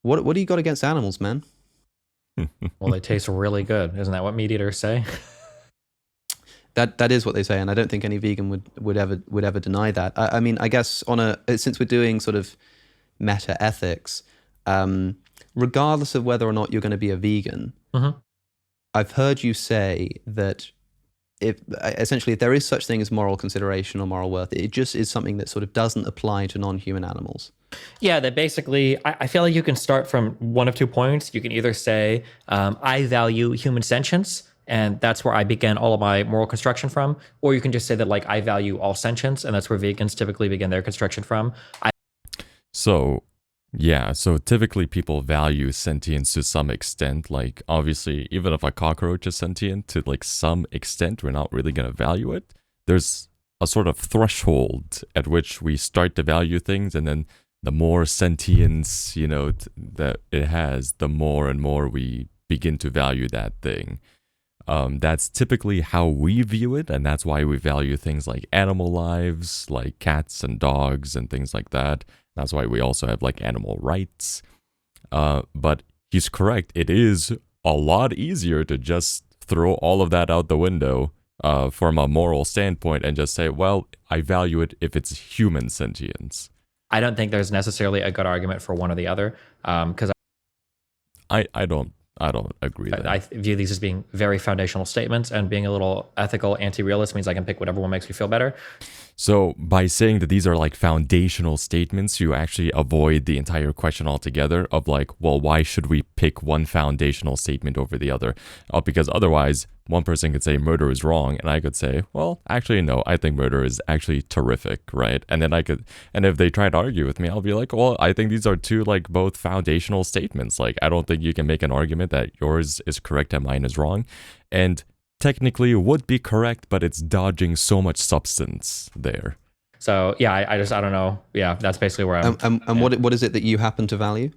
What do you got against animals, man? Well, they taste really good. Isn't that what meat eaters say? That is what they say, and I don't think any vegan would ever deny that. I mean, I guess on a since we're doing sort of meta ethics, um, regardless of whether or not you're going to be a vegan, Hmm. I've heard you say that if essentially if there is such thing as moral consideration or moral worth, it just is something that sort of doesn't apply to non-human animals. Yeah, that basically, I feel like you can start from one of 2 points. You can either say, I value human sentience, and that's where I begin all of my moral construction from. Or you can just say that, like, I value all sentience, and that's where vegans typically begin their construction from. So, yeah, so typically people value sentience to some extent. Like, obviously, even if a cockroach is sentient, to like some extent, we're not really going to value it. There's a sort of threshold at which we start to value things, and then the more sentience, that it has, the more and more we begin to value that thing. That's typically how we view it, and that's why we value things like animal lives, like cats and dogs and things like that. That's why we also have like animal rights. But he's correct. It is a lot easier to just throw all of that out the window from a moral standpoint and just say, well, I value it if it's human sentience. I don't think there's necessarily a good argument for one or the other, because I don't agree there. I view these as being very foundational statements, and being a little ethical anti-realist means I can pick whatever one makes me feel better. So by saying that these are like foundational statements, you actually avoid the entire question altogether of like, well, why should we pick one foundational statement over the other? Because otherwise, one person could say murder is wrong, and I could say, well, actually, no, I think murder is actually terrific, right? And then and if they try to argue with me, I'll be like, well, I think these are two like both foundational statements. Like, I don't think you can make an argument that yours is correct and mine is wrong. And technically would be correct, but it's dodging so much substance there. So yeah, I don't know. Yeah, that's basically where I'm. And what is it that you happen to value?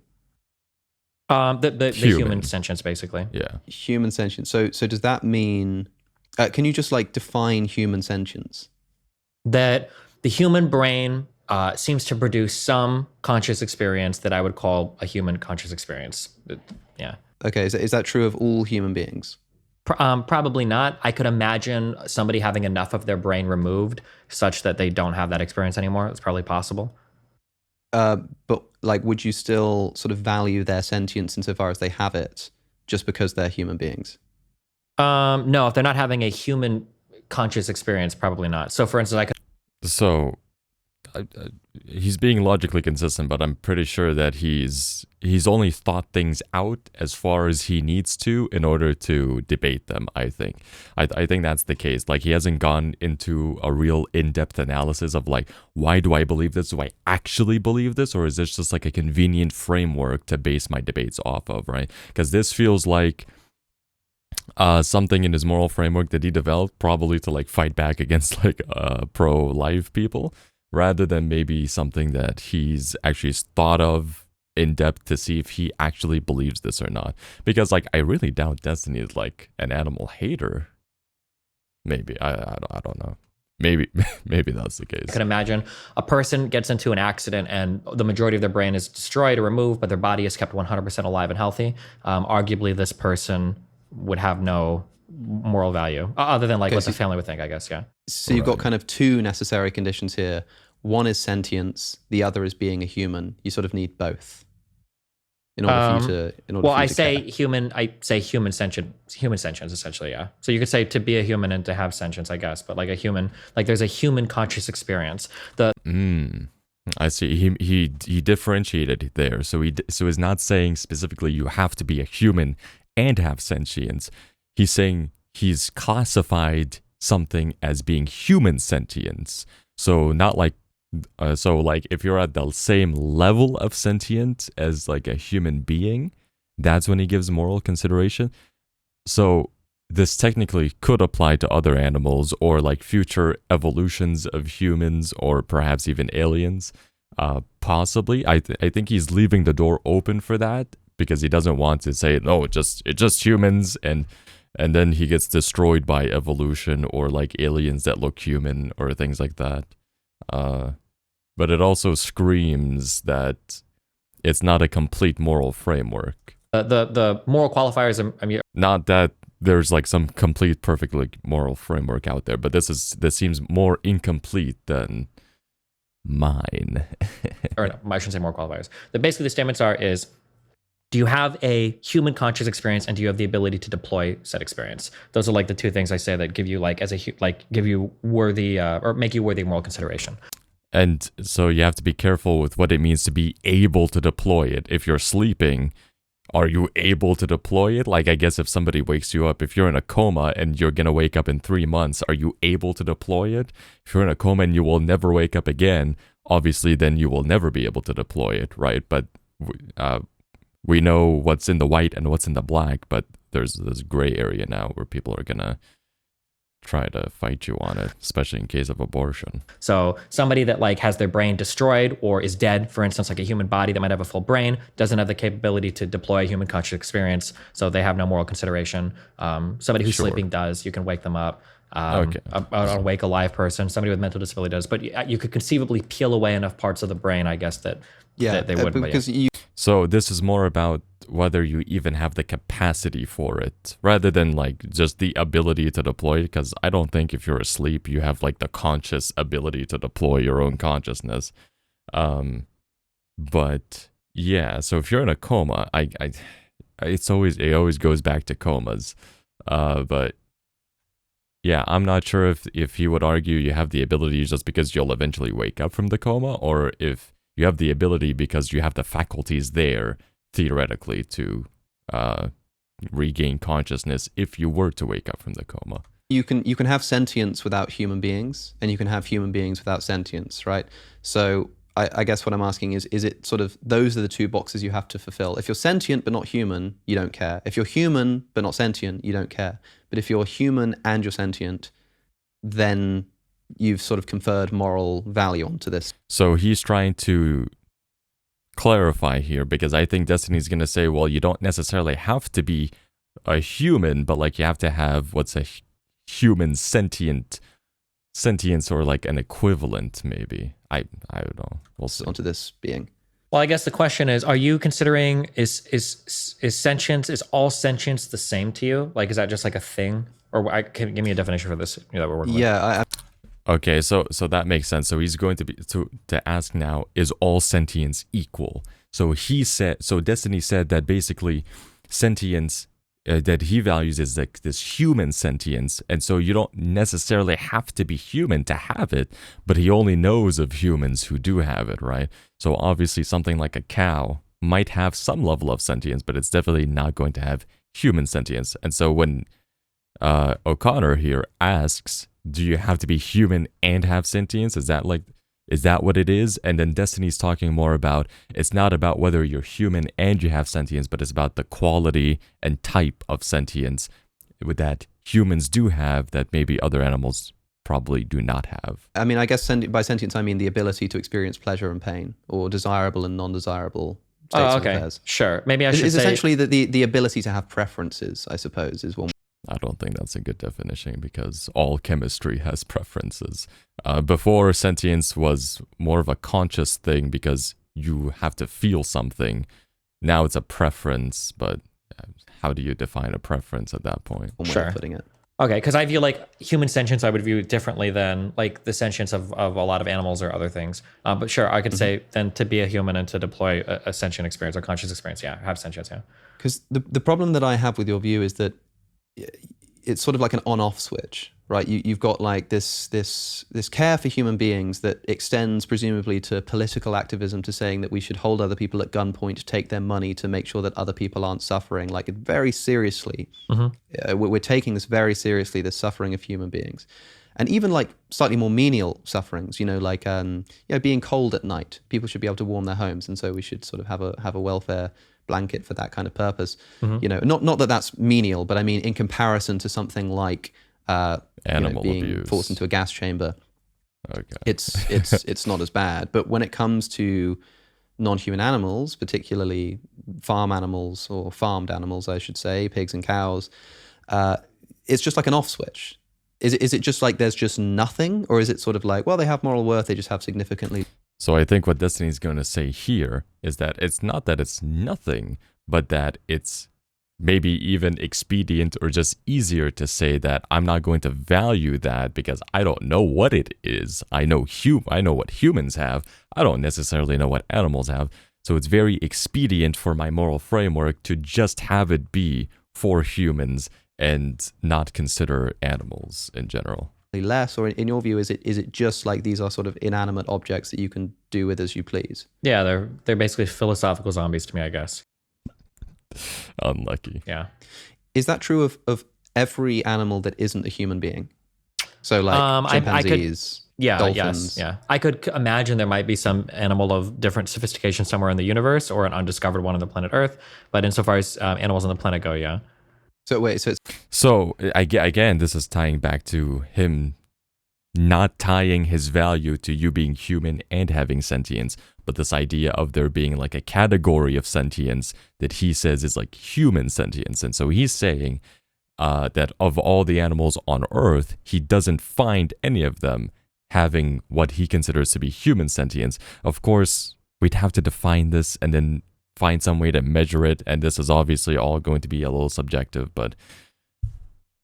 The human sentience, basically. Yeah. Human sentience. So does that mean? Can you just like define human sentience? That the human brain seems to produce some conscious experience that I would call a human conscious experience. Yeah. Okay, is that true of all human beings? Probably not. I could imagine somebody having enough of their brain removed such that they don't have that experience anymore. It's probably possible. But like, would you still sort of value their sentience insofar as they have it, just because they're human beings? No, if they're not having a human conscious experience, probably not. So, for instance, I could. So he's being logically consistent, but I'm pretty sure that he's only thought things out as far as he needs to in order to debate them. I think that's the case. Like, he hasn't gone into a real in-depth analysis of like, why do I believe this? Do I actually believe this, or is this just like a convenient framework to base my debates off of, right? Because this feels like something in his moral framework that he developed probably to like fight back against like pro-life people, rather than maybe something that he's actually thought of in depth to see if he actually believes this or not. Because like, I really doubt Destiny is like an animal hater. Maybe I don't know. Maybe that's the case. I could imagine a person gets into an accident and the majority of their brain is destroyed or removed, but their body is kept 100% alive and healthy. Arguably, this person would have no moral value other than like what the family would think, I guess. Yeah. So you've got kind of two necessary conditions here. One is sentience. The other is being a human. You sort of need both in order for you to. Well, I say human. I say human sentience. Human sentience, essentially. Yeah. So you could say to be a human and to have sentience, I guess. But like a human, like there's a human conscious experience. I see. He differentiated there. So he's not saying specifically you have to be a human and have sentience. He's saying he's classified something as being human sentience. So not like, so like if you're at the same level of sentient as like a human being, that's when he gives moral consideration. So this technically could apply to other animals or like future evolutions of humans or perhaps even aliens. Possibly. I think he's leaving the door open for that because he doesn't want to say, no, it's just humans, and then he gets destroyed by evolution or like aliens that look human or things like that. But it also screams that it's not a complete moral framework. The moral qualifiers, I mean, Not that there's like some complete perfect like moral framework out there, but this seems more incomplete than mine. or no, I shouldn't say moral qualifiers. Basically the statements is, do you have a human conscious experience, and do you have the ability to deploy said experience? Those are like the two things I say that give you like give you worthy or make you worthy of moral consideration. And so you have to be careful with what it means to be able to deploy it. If you're sleeping, are you able to deploy it? Like, I guess if somebody wakes you up, if you're in a coma and you're going to wake up in 3 months, are you able to deploy it? If you're in a coma and you will never wake up again, obviously then you will never be able to deploy it, right? But we know what's in the white and what's in the black, but there's this gray area now where people are going to try to fight you on it, especially in case of abortion. So somebody that like has their brain destroyed or is dead, for instance, like a human body that might have a full brain, doesn't have the capability to deploy a human conscious experience, so they have no moral consideration. Somebody who's sleeping does. You can wake them up. Okay. An awake, alive person, somebody with mental disability does. But you could conceivably peel away enough parts of the brain, I guess, that they wouldn't. Because So this is more about whether you even have the capacity for it, rather than like just the ability to deploy it. Because I don't think if you're asleep, you have like the conscious ability to deploy your own consciousness. But yeah, so if you're in a coma, it always goes back to comas. But yeah, I'm not sure if he would argue you have the ability just because you'll eventually wake up from the coma, or if you have the ability because you have the faculties there, theoretically, to regain consciousness if you were to wake up from the coma. you can have sentience without human beings, and you can have human beings without sentience, right? So I guess what I'm asking is it sort of, those are the two boxes you have to fulfill. If you're sentient but not human, you don't care. If you're human but not sentient, you don't care. But if you're human and you're sentient, then you've sort of conferred moral value onto this. So he's trying to clarify here, because I think Destiny's going to say, well, you don't necessarily have to be a human, but like you have to have what's a human sentience, or like an equivalent, maybe. I don't know. We'll see. Onto this being. Well, I guess the question is, are you considering is sentience, is all sentience the same to you? Like, is that just like a thing? Or can give me a definition for this that we're working with. Yeah, Okay, so that makes sense. So he's going to ask now, is all sentience equal? So Destiny said that basically sentience that he values is like this human sentience, and so you don't necessarily have to be human to have it, but he only knows of humans who do have it, right? So obviously something like a cow might have some level of sentience, but it's definitely not going to have human sentience. And so when O'Connor here asks, do you have to be human and have sentience? Is that what it is? And then Destiny's talking more about, it's not about whether you're human and you have sentience, but it's about the quality and type of sentience that humans do have that maybe other animals probably do not have. I mean, I guess by sentience I mean the ability to experience pleasure and pain, or desirable and non-desirable states of affairs. Sure. Maybe I should It's say essentially the ability to have preferences, I suppose, is one. I don't think that's a good definition, because all chemistry has preferences. Before, sentience was more of a conscious thing because you have to feel something. Now it's a preference, but how do you define a preference at that point? One way of putting it. Okay, because I view like human sentience, I would view differently than like the sentience of a lot of animals or other things. But sure, I could say then to be a human and to deploy a sentient experience or conscious experience, yeah, have sentience, yeah. Because the problem that I have with your view is that it's sort of like an on-off switch, right? You've got like this care for human beings that extends presumably to political activism, to saying that we should hold other people at gunpoint, take their money to make sure that other people aren't suffering. Like, very seriously, we're taking this very seriously, the suffering of human beings. And even like slightly more menial sufferings, like being cold at night. People should be able to warm their homes, and so we should sort of have a welfare blanket for that kind of purpose. Not that that's menial, but I mean in comparison to something like animal being abuse, forced into a gas chamber, okay, it's not as bad. But when it comes to non-human animals, particularly farm animals, or farmed animals, I should say, pigs and cows, it's just like an off switch. Is it just like there's just nothing, or is it sort of like, well, they have moral worth, they just have significantly? So I think what Destiny's going to say here is that it's not that it's nothing, but that it's maybe even expedient or just easier to say that I'm not going to value that because I don't know what it is. I know what humans have. I don't necessarily know what animals have. So it's very expedient for my moral framework to just have it be for humans and not consider animals in general. Less, or in your view, is it just like these are sort of inanimate objects that you can do with as you please? Yeah, they're basically philosophical zombies to me, I guess. Unlucky. Yeah. Is that true of every animal that isn't a human being? So like chimpanzees, dolphins. Yeah. I could imagine there might be some animal of different sophistication somewhere in the universe or an undiscovered one on the planet Earth. But insofar as animals on the planet go, yeah. So wait, so it's So again, this is tying back to him not tying his value to you being human and having sentience, but this idea of there being like a category of sentience that he says is like human sentience. And so he's saying that of all the animals on Earth, he doesn't find any of them having what he considers to be human sentience. Of course, we'd have to define this and then find some way to measure it, and this is obviously all going to be a little subjective, but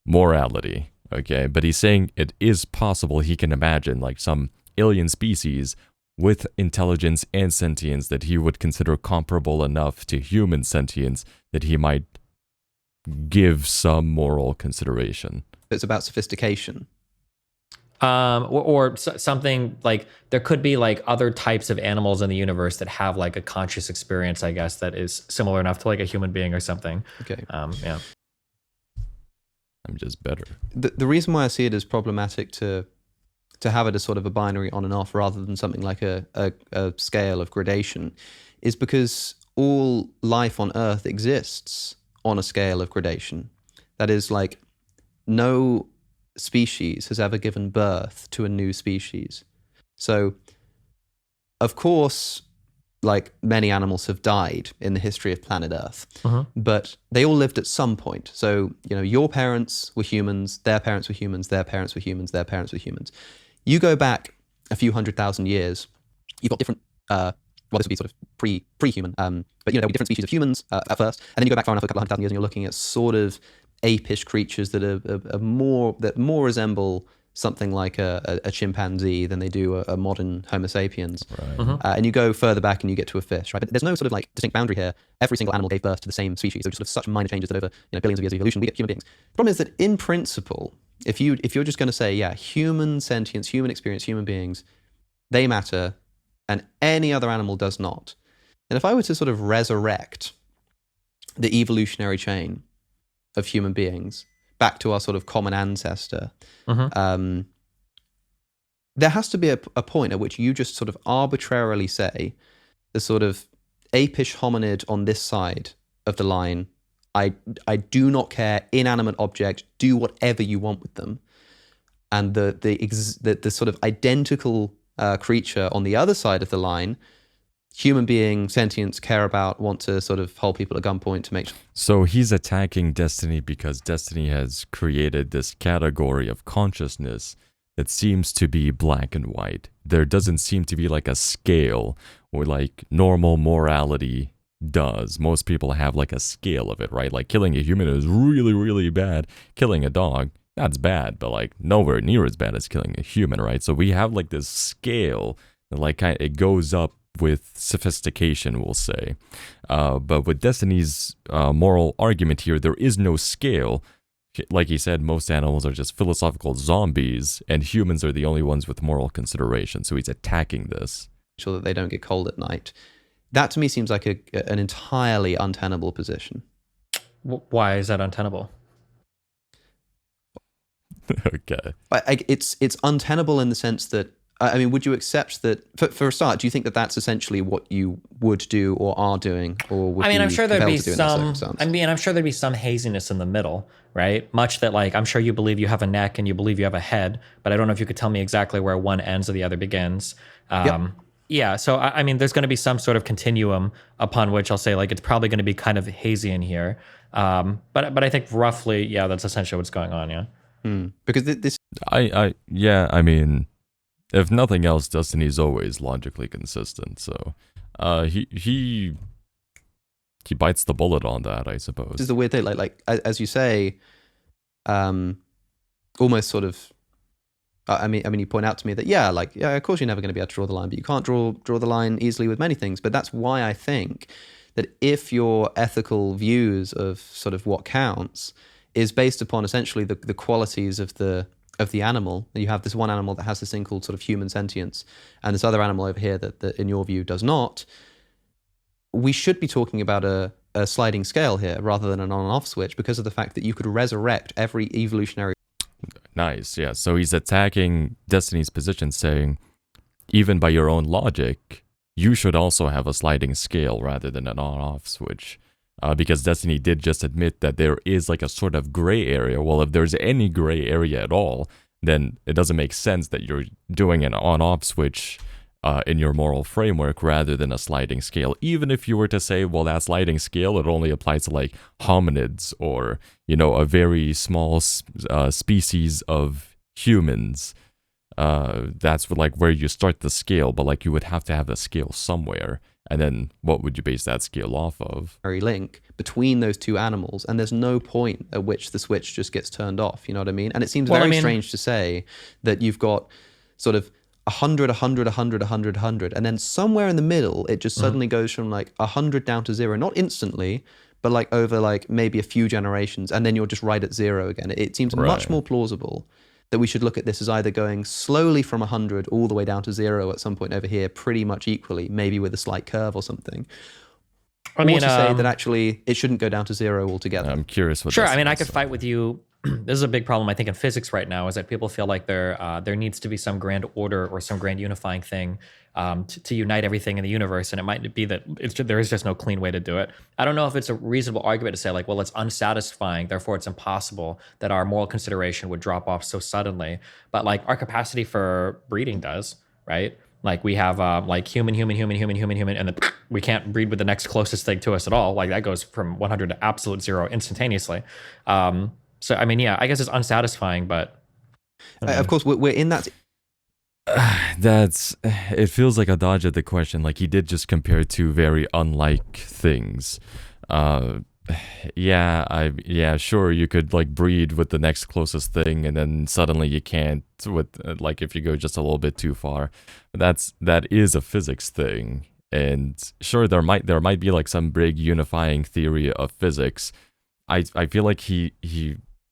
morality, okay? But he's saying it is possible he can imagine like some alien species with intelligence and sentience that he would consider comparable enough to human sentience that he might give some moral consideration. it's about sophistication. Or something like there could be like other types of animals in the universe that have like a conscious experience, I guess, that is similar enough to like a human being or something. Okay. Yeah. I'm just better. The reason why I see it as problematic to have it as sort of a binary on and off rather than something like a scale of gradation is because all life on Earth exists on a scale of gradation. That is, like, no species has ever given birth to a new species. So, of course, like, many animals have died in the history of planet Earth, but they all lived at some point. So, you know, your parents were humans, their parents were humans, their parents were humans, their parents were humans. You go back a few 100,000 years, you've got different, well, this would be sort of pre-human, but, you know, there were different species of humans at first, and then you go back far enough, a couple 100,000 years, and you're looking at sort of apish creatures that are more resemble something like a chimpanzee than they do a modern Homo sapiens. Right. And you go further back and you get to a fish, right? But there's no sort of like distinct boundary here. Every single animal gave birth to the same species. There were sort of such minor changes that over, you know, billions of years of evolution, we get human beings. The problem is that in principle, if you're just going to say, yeah, human sentience, human experience, human beings, they matter, and any other animal does not. And if I were to sort of resurrect the evolutionary chain of human beings back to our sort of common ancestor, there has to be a point at which you just sort of arbitrarily say the sort of apish hominid on this side of the line, I do not care, inanimate object, do whatever you want with them. And the sort of identical creature on the other side of the line, human being, sentience, care about, want to sort of hold people at gunpoint to make sure. So he's attacking Destiny because Destiny has created this category of consciousness that seems to be black and white. There doesn't seem to be like a scale or like normal morality does. Most people have like a scale of it, right? Like killing a human is really, really bad. Killing a dog, that's bad, but like nowhere near as bad as killing a human, right? So we have like this scale that like it goes up with sophistication, we'll say. But with Destiny's moral argument here, there is no scale. Like he said, most animals are just philosophical zombies, and humans are the only ones with moral consideration. So he's attacking this. Sure that they don't get cold at night. That to me seems like an entirely untenable position. Why is that untenable? Okay. It's untenable in the sense that, I mean, would you accept that, for a start, do you think that that's essentially what you would do or are doing? Or would I'm sure there'd be some, I'm sure there'd be some haziness in the middle, right? Much that like, I'm sure you believe you have a neck and you believe you have a head, but I don't know if you could tell me exactly where one ends or the other begins. Yep. Yeah, so I mean, there's going to be some sort of continuum upon which I'll say like it's probably going to be kind of hazy in here, but I think roughly, yeah, that's essentially what's going on. Yeah, because this. I mean, if nothing else, Destiny's always logically consistent. So, he bites the bullet on that, I suppose. This is the weird thing, like as you say, almost sort of. I mean, you point out to me that of course you're never going to be able to draw the line, but you can't draw the line easily with many things. But that's why I think that if your ethical views of sort of what counts is based upon essentially the qualities of the animal, and you have this one animal that has this thing called sort of human sentience, and this other animal over here that in your view does not, we should be talking about a sliding scale here rather than an on and off switch, because of the fact that you could resurrect every evolutionary. Nice, yeah. So he's attacking Destiny's position, saying, even by your own logic, you should also have a sliding scale rather than an on-off switch. Because Destiny did just admit that there is like a sort of gray area. Well, if there's any gray area at all, then it doesn't make sense that you're doing an on-off switch in your moral framework rather than a sliding scale. Even if you were to say, well, that sliding scale, it only applies to like hominids or, a very small species of humans. That's like where you start the scale, but like you would have to have the scale somewhere. And then what would you base that scale off of? Link between those two animals, and there's no point at which the switch just gets turned off. You know what I mean? And it seems very strange to say that you've got sort of 100, 100, 100, 100, 100, and then somewhere in the middle, it just suddenly goes from like 100 down to 0, not instantly, but like over like maybe a few generations, and then you're just right at 0 again. It seems much more plausible that we should look at this as either going slowly from 100 all the way down to 0 at some point over here, pretty much equally, maybe with a slight curve or something. Or to say that actually it shouldn't go down to 0 altogether. I'm curious what. Sure, I mean, I could fight with you. This is a big problem, I think, in physics right now, is that people feel like there needs to be some grand order or some grand unifying thing to unite everything in the universe, and it might be that there is just no clean way to do it. I don't know if it's a reasonable argument to say, like, well, it's unsatisfying, therefore it's impossible that our moral consideration would drop off so suddenly. But like our capacity for breeding does, right? Like we have like human, and then we can't breed with the next closest thing to us at all. Like that goes from 100 to absolute 0 instantaneously. So, I mean, yeah, I guess it's unsatisfying, but... Of course, we're in that... It feels like a dodge at the question. Like, he did just compare two very unlike things. Sure, you could, like, breed with the next closest thing, and then suddenly you can't with, like, if you go just a little bit too far. That is a physics thing. And sure, there might be, like, some big unifying theory of physics. I feel like he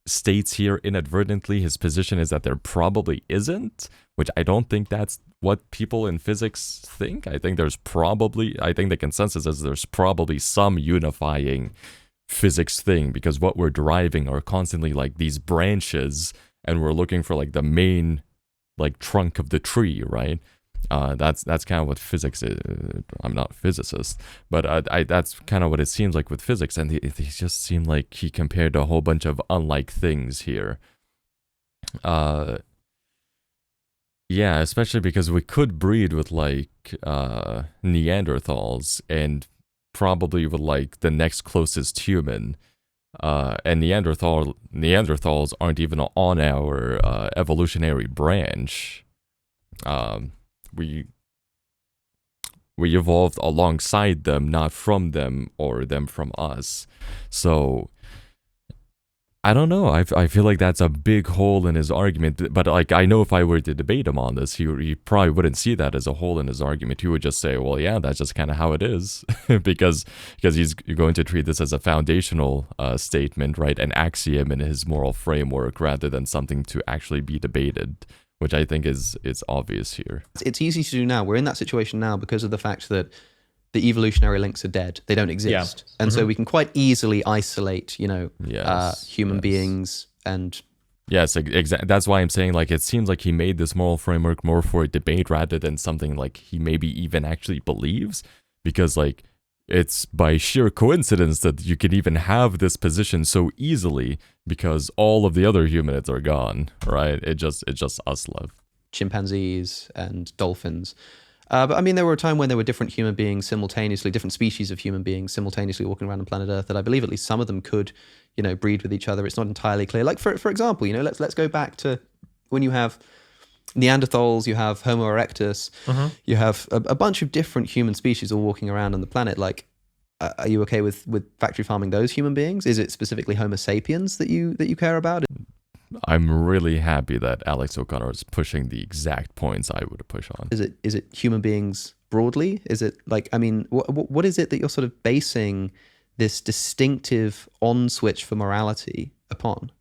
states here inadvertently his position is that there probably isn't, which I don't think that's what people in physics think. I think the consensus is there's probably some unifying physics thing, because what we're deriving are constantly like these branches, and we're looking for like the main like trunk of the tree, right? That's kind of what physics is. I'm not a physicist, but that's kind of what it seems like with physics. And he just seemed like he compared a whole bunch of unlike things here. Yeah, especially because we could breed with like Neanderthals and probably with like the next closest human. And Neanderthals aren't even on our evolutionary branch. We evolved alongside them, not from them or them from us. So I don't know. I feel like that's a big hole in his argument. But like, I know if I were to debate him on this, he probably wouldn't see that as a hole in his argument. He would just say, well, yeah, that's just kind of how it is, because he's going to treat this as a foundational statement, right? An axiom in his moral framework rather than something to actually be debated, which I think is obvious here. It's easy to do now. We're in that situation now because of the fact that the evolutionary links are dead. They don't exist. Yeah. And so we can quite easily isolate, human beings and... Yes, exactly. That's why I'm saying, like, it seems like he made this moral framework more for a debate rather than something like he maybe even actually believes, because, like, it's by sheer coincidence that you can even have this position so easily because all of the other humanids are gone, right? It's just us left. Chimpanzees and dolphins. But I mean, there were a time when there were different human beings simultaneously, different species of human beings simultaneously walking around on planet Earth, that I believe at least some of them could, breed with each other. It's not entirely clear. Like, for example, let's go back to when you have Neanderthals, you have Homo erectus, you have a bunch of different human species all walking around on the planet. Like, are you okay with factory farming those human beings? Is it specifically Homo sapiens that you care about? I'm really happy that Alex O'Connor is pushing the exact points I would push on. Is it human beings broadly? Is it like, I mean, what is it that you're sort of basing this distinctive on switch for morality upon?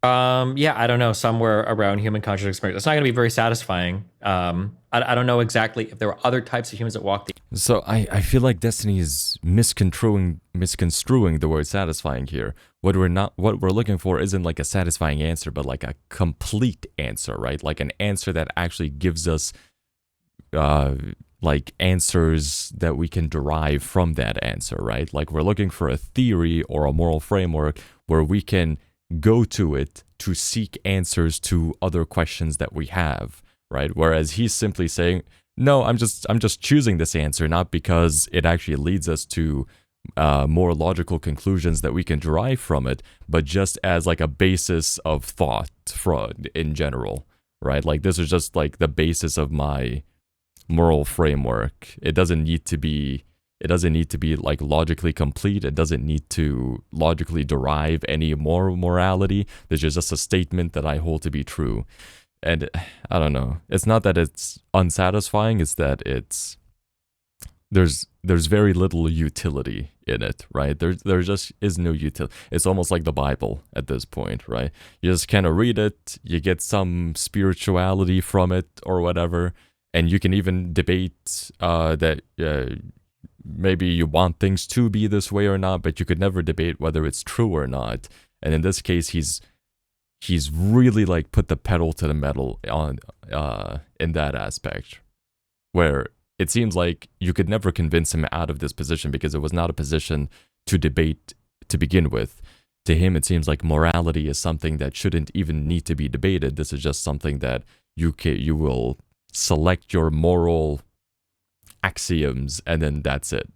Yeah, I don't know, somewhere around human conscious experience. It's not going to be very satisfying. I don't know exactly if there were other types of humans that walk the. So I feel like Destiny is misconstruing the word satisfying here. What we're looking for isn't like a satisfying answer, but like a complete answer, right? Like an answer that actually gives us like answers that we can derive from that answer, right? Like we're looking for a theory or a moral framework where we can go to it to seek answers to other questions that we have, right? Whereas he's simply saying, no, I'm just choosing this answer not because it actually leads us to more logical conclusions that we can derive from it, but just as like a basis of thought in general, right? Like this is just like the basis of my moral framework. It doesn't need to be like logically complete. It doesn't need to logically derive any moral morality. This is just a statement that I hold to be true. And I don't know. It's not that it's unsatisfying, it's that there's very little utility in it, right? There just is no utility. It's almost like the Bible at this point, right? You just kind of read it, you get some spirituality from it or whatever, and you can even debate that maybe you want things to be this way or not, but you could never debate whether it's true or not. And in this case, he's really like put the pedal to the metal on in that aspect, where it seems like you could never convince him out of this position because it was not a position to debate to begin with. To him, it seems like morality is something that shouldn't even need to be debated. This is just something that you will select your moral axioms and then that's it,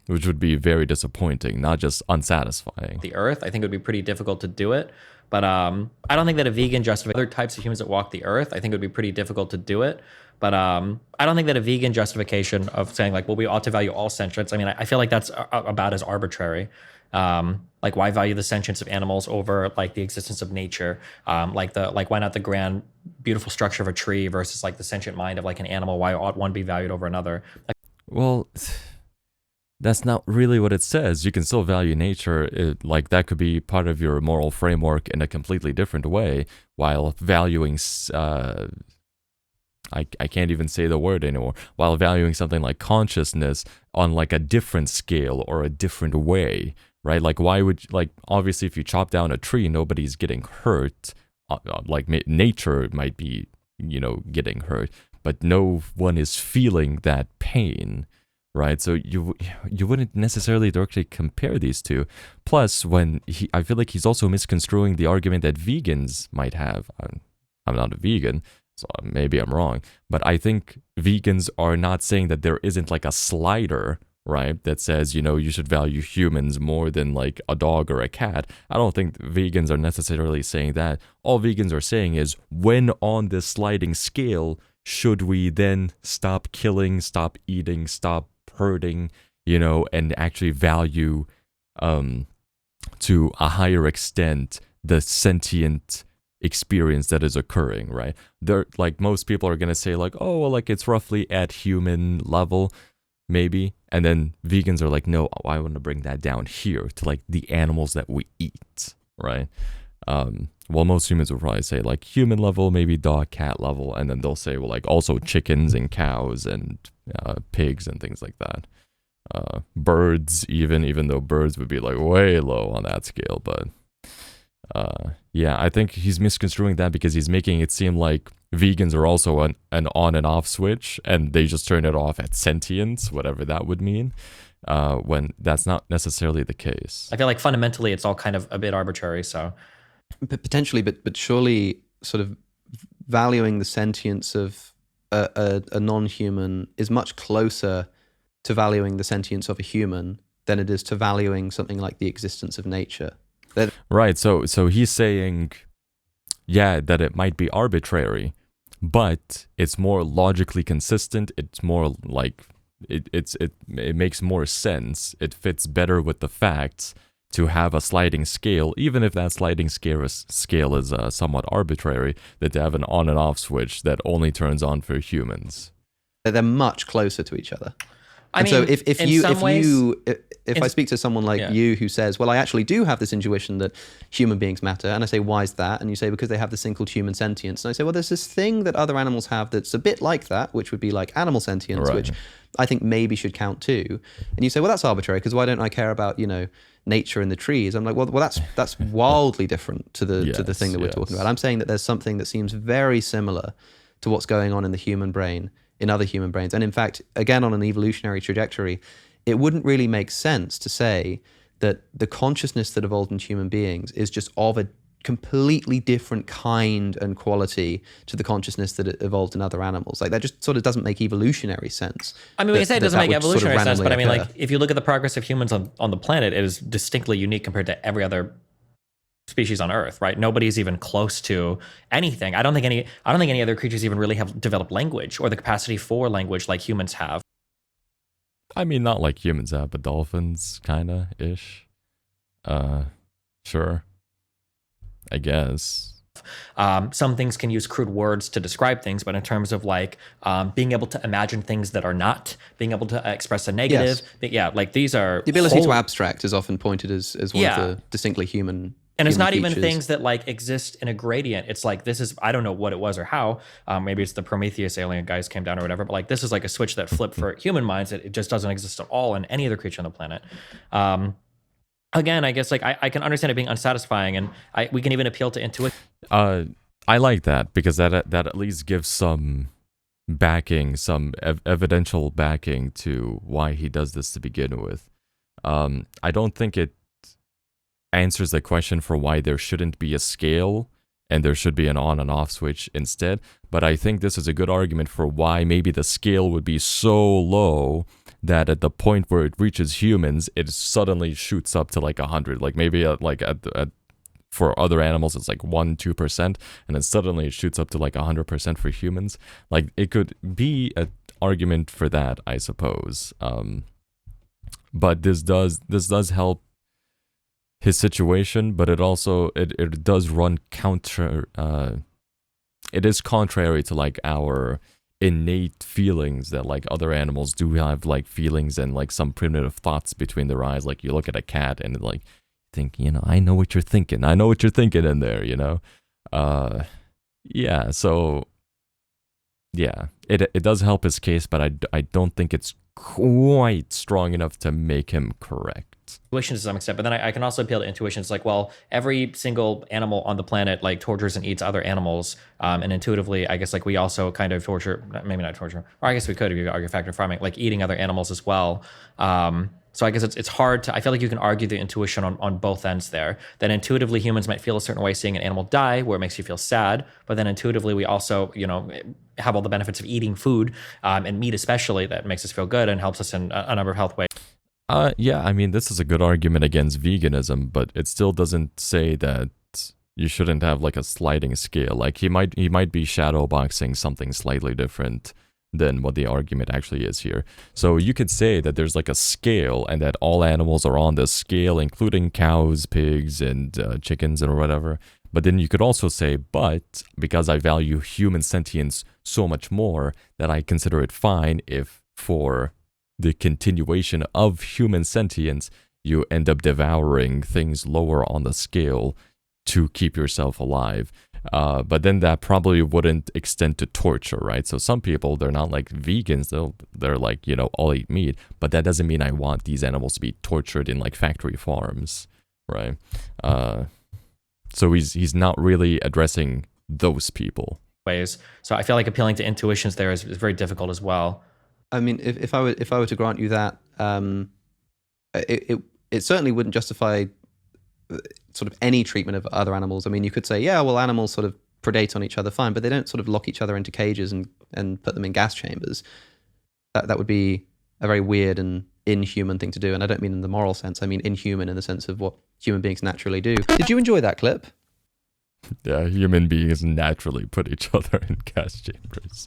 which would be very disappointing, not just unsatisfying. The earth, I think it would be pretty difficult to do it, but I don't think that a vegan justification other types of humans that walk the earth, I think it would be pretty difficult to do it, but I don't think that a vegan justification of saying like, well, we ought to value all sentience, I mean, I feel like that's about as arbitrary. Like why value the sentience of animals over like the existence of nature? Like why not the grand beautiful structure of a tree versus like the sentient mind of like an animal? Why ought one be valued over another? Well, that's not really what it says. You can still value nature. Like that could be part of your moral framework in a completely different way, while valuing I can't even say the word anymore. While valuing something like consciousness on like a different scale or a different way, right? Like why would, like obviously if you chop down a tree, nobody's getting hurt. Like nature might be, getting hurt, but no one is feeling that pain, right? So you wouldn't necessarily directly compare these two. Plus, I feel like he's also misconstruing the argument that vegans might have. I'm not a vegan, so maybe I'm wrong, but I think vegans are not saying that there isn't like a slider, right, that says, you should value humans more than like a dog or a cat. I don't think vegans are necessarily saying that. All vegans are saying is, when on this sliding scale, should we then stop killing, stop eating, stop hurting, and actually value to a higher extent the sentient experience that is occurring, right? They're like, most people are going to say like, oh, well, like it's roughly at human level, maybe. And then vegans are like, no, I want to bring that down here to like the animals that we eat, right? Well, most humans will probably say like human level, maybe dog, cat level. And then they'll say, well, like also chickens and cows and pigs and things like that. Birds, even though birds would be like way low on that scale. But yeah, I think he's misconstruing that because he's making it seem like vegans are also an on and off switch and they just turn it off at sentience, whatever that would mean, when that's not necessarily the case. I feel like fundamentally it's all kind of a bit arbitrary, so. Potentially, but surely sort of valuing the sentience of a non-human is much closer to valuing the sentience of a human than it is to valuing something like the existence of nature. Right, so he's saying yeah, that it might be arbitrary, but it's more logically consistent. It's more like it makes more sense. It fits better with the facts to have a sliding scale, even if that sliding scale is somewhat arbitrary, than to have an on and off switch that only turns on for humans. They're much closer to each other. I And mean, so if I speak to someone like yeah. you who says, well, I actually do have this intuition that human beings matter, and I say, why is that? And you say, because they have this thing called human sentience. And I say, well, there's this thing that other animals have that's a bit like that, which would be like animal sentience, Right. which I think maybe should count too. And you say, well, that's arbitrary, because why don't I care about, nature and the trees? I'm like, well, that's wildly different to the thing that we're talking about. I'm saying that there's something that seems very similar to what's going on in the human brain, in other human brains. And in fact, again, on an evolutionary trajectory, it wouldn't really make sense to say that the consciousness that evolved in human beings is just of a completely different kind and quality to the consciousness that it evolved in other animals. Like, that just sort of doesn't make evolutionary sense. I mean, we can say it doesn't make would sort of evolutionary sense, but I mean, randomly like, occur. if you look at the progress of humans on the planet, it is distinctly unique compared to every other species on Earth, right? Nobody's even close to anything. I don't think any other creatures even really have developed language or the capacity for language like humans have. I mean, not like humans have, but dolphins, kinda ish. Sure. I guess. Some things can use crude words to describe things, but in terms of like being able to imagine things that are not, being able to express a negative, like these are The ability to abstract is often pointed as one Yeah. of the distinctly human. And it's human not even features. things that like exist in a gradient. It's like, this is, I don't know what it was or how. Maybe it's the Prometheus alien guys came down or whatever. But like, this is like a switch that flipped for human minds. It just doesn't exist at all in any other creature on the planet. Again, I guess like I can understand it being unsatisfying, and we can even appeal to intuition. I like that because that at least gives some backing, some evidential backing to why he does this to begin with. I don't think it answers the question for why there shouldn't be a scale and there should be an on and off switch instead. But I think this is a good argument for why maybe the scale would be so low that at the point where it reaches humans, it suddenly shoots up to like 100. Like maybe for other animals, it's like 1-2%, and then suddenly it shoots up to like 100% for humans. Like it could be an argument for that, I suppose. But this does help his situation, but it also it does run counter. It is contrary to like our innate feelings that like other animals do have like feelings and like some primitive thoughts between their eyes. Like you look at a cat and like think, I know what you're thinking. I know what you're thinking in there. Yeah. So yeah, it does help his case, but I don't think it's quite strong enough to make him correct. Intuition to some extent, but then I can also appeal to intuition. It's like, well, every single animal on the planet like tortures and eats other animals, and intuitively, I guess like we also kind of torture, maybe not torture, or I guess we could if you argue factor farming, like eating other animals as well. So I guess it's hard to, I feel like you can argue the intuition on both ends there. That intuitively humans might feel a certain way seeing an animal die, where it makes you feel sad, but then intuitively we also, have all the benefits of eating food, and meat especially, that makes us feel good and helps us in a number of health ways. Yeah, I mean, this is a good argument against veganism, but it still doesn't say that you shouldn't have like a sliding scale. Like he might be shadowboxing something slightly different than what the argument actually is here. So you could say that there's like a scale and that all animals are on this scale, including cows, pigs, and chickens or whatever. But then you could also say, but because I value human sentience so much more, that I consider it fine if for the continuation of human sentience, you end up devouring things lower on the scale to keep yourself alive. But then that probably wouldn't extend to torture, right? So some people, they're not like vegans, they're like, all eat meat, but that doesn't mean I want these animals to be tortured in like factory farms, right? So he's not really addressing those people. Ways. So I feel like appealing to intuitions there is very difficult as well. I mean, if I were to grant you that, it certainly wouldn't justify sort of any treatment of other animals. I mean, you could say, yeah, well, animals sort of predate on each other, fine, but they don't sort of lock each other into cages and put them in gas chambers. That would be a very weird and inhuman thing to do. And I don't mean in the moral sense. I mean inhuman in the sense of what human beings naturally do. Did you enjoy that clip? Yeah, human beings naturally put each other in gas chambers.